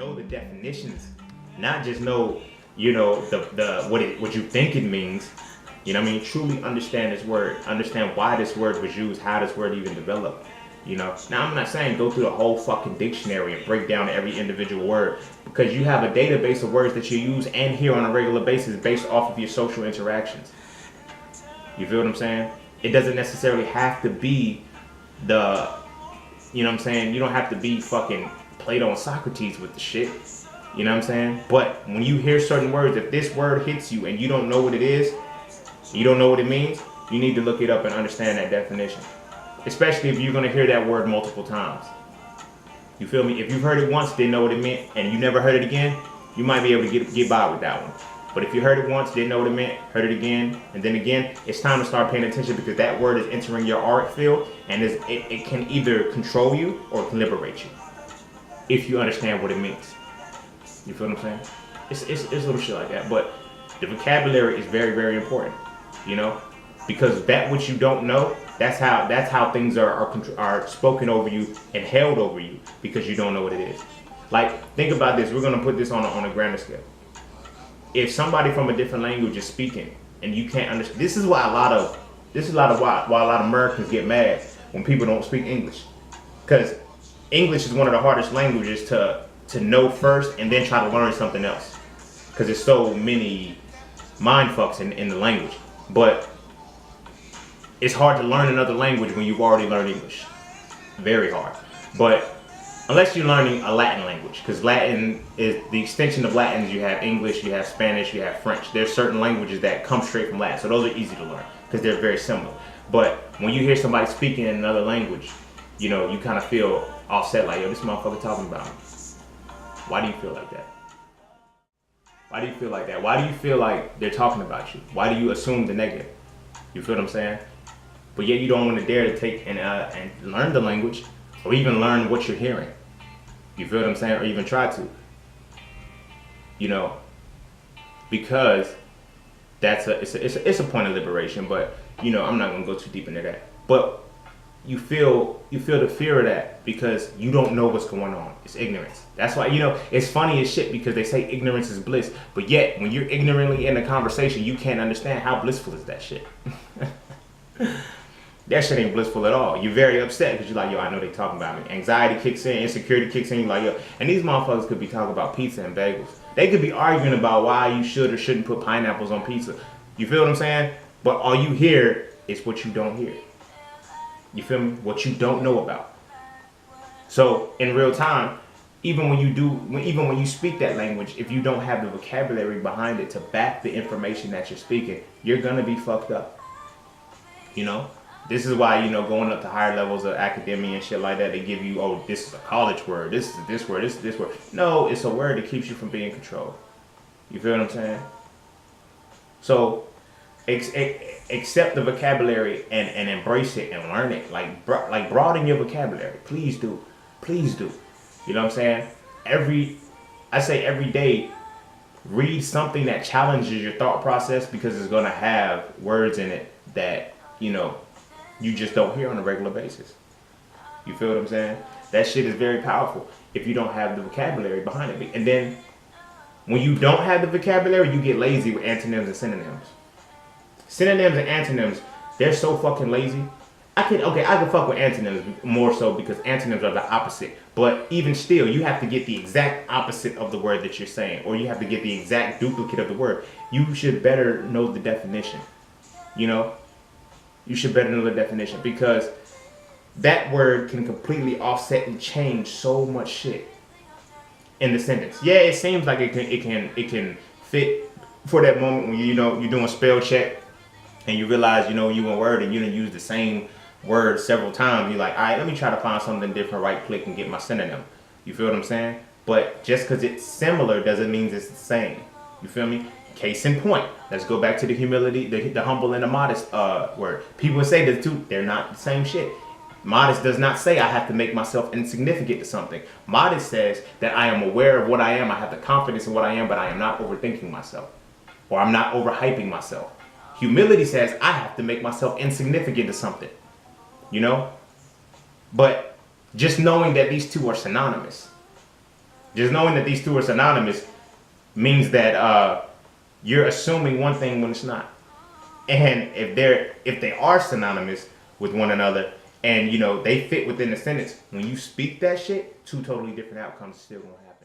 know the definitions, not just know, you know, what you think it means. You know what I mean? Truly understand this word, understand why this word was used, how this word even developed. You know, now I'm not saying go through the whole fucking dictionary and break down every individual word, because you have a database of words that you use and hear on a regular basis based off of your social interactions. You feel what I'm saying? It doesn't necessarily have to be the, you know what I'm saying? You don't have to be fucking Plato and Socrates with the shit. You know what I'm saying? But when you hear certain words, if this word hits you and you don't know what it is, you don't know what it means, you need to look it up and understand that definition. Especially if you're going to hear that word multiple times. You feel me? If you've heard it once, didn't know what it meant, and you never heard it again, you might be able to get by with that one. But if you heard it once, didn't know what it meant, heard it again, and then again, it's time to start paying attention, because that word is entering your auric field, and it can either control you or it can liberate you, if you understand what it means. You feel what I'm saying? It's little shit like that, but the vocabulary is very, very important, you know? Because that which you don't know, that's how things are spoken over you and held over you, because you don't know what it is. Like, think about this. We're gonna put this on a grander scale. If somebody from a different language is speaking and you can't understand, this is why a lot of Americans get mad when people don't speak English, because English is one of the hardest languages to know first and then try to learn something else, because there's so many mind fucks in the language. But it's hard to learn another language when you've already learned English. Very hard. But unless you're learning a Latin language, because Latin is the extension of Latin. You have English, you have Spanish, you have French. There's certain languages that come straight from Latin, so those are easy to learn because they're very similar. But when you hear somebody speaking in another language, you know, you kind of feel offset, like, yo, this motherfucker talking about me. Why do you feel like that? Why do you feel like that? Why do you feel like they're talking about you? Why do you assume the negative? You feel what I'm saying? But yet you don't want to dare to take and learn the language, or even learn what you're hearing. You feel what I'm saying? Or even try to. You know, because it's a point of liberation. But you know, I'm not gonna go too deep into that. But you feel the fear of that because you don't know what's going on. It's ignorance. That's why, you know, it's funny as shit, because they say ignorance is bliss, but yet when you're ignorantly in a conversation, you can't understand how blissful is that shit. That shit ain't blissful at all. You're very upset because you're like, yo, I know they talking about me. Anxiety kicks in, insecurity kicks in. You're like, yo, and these motherfuckers could be talking about pizza and bagels. They could be arguing about why you should or shouldn't put pineapples on pizza. You feel what I'm saying? But all you hear is what you don't hear. You feel me? What you don't know about. So in real time, even when you speak that language, if you don't have the vocabulary behind it to back the information that you're speaking, you're gonna be fucked up. You know? This is why, you know, going up to higher levels of academia and shit like that, they give you, oh, this is a college word, this is this word, this is this word. No, it's a word that keeps you from being controlled. You feel what I'm saying? So, accept the vocabulary and embrace it and learn it. Like broaden your vocabulary. Please do. Please do. You know what I'm saying? I say every day, read something that challenges your thought process, because it's going to have words in it that, you know, you just don't hear on a regular basis. You feel what I'm saying? That shit is very powerful if you don't have the vocabulary behind it. And then when you don't have the vocabulary, you get lazy with antonyms and synonyms. Synonyms and antonyms, they're so fucking lazy. I can fuck with antonyms more so because antonyms are the opposite. But even still, you have to get the exact opposite of the word that you're saying, or you have to get the exact duplicate of the word. You should better know the definition. You know? You should better know the definition, because that word can completely offset and change so much shit in the sentence. Yeah, it seems like it can fit for that moment when you're doing spell check and you realize, you know, you a word and you didn't use the same word several times. You're like, all right, let me try to find something different, right click and get my synonym. You feel what I'm saying? But just because it's similar doesn't mean it's the same. You feel me? Case in point, let's go back to the humility, the humble and the modest word. People say the two, they're not the same shit. Modest does not say I have to make myself insignificant to something. Modest says that I am aware of what I am, I have the confidence in what I am, but I am not overthinking myself, or I'm not overhyping myself. Humility says I have to make myself insignificant to something, you know? But just knowing that these two are synonymous, Just knowing that these two are synonymous means that you're assuming one thing when it's not. And if they are synonymous with one another, and you know they fit within the sentence, when you speak that shit, two totally different outcomes still gonna happen.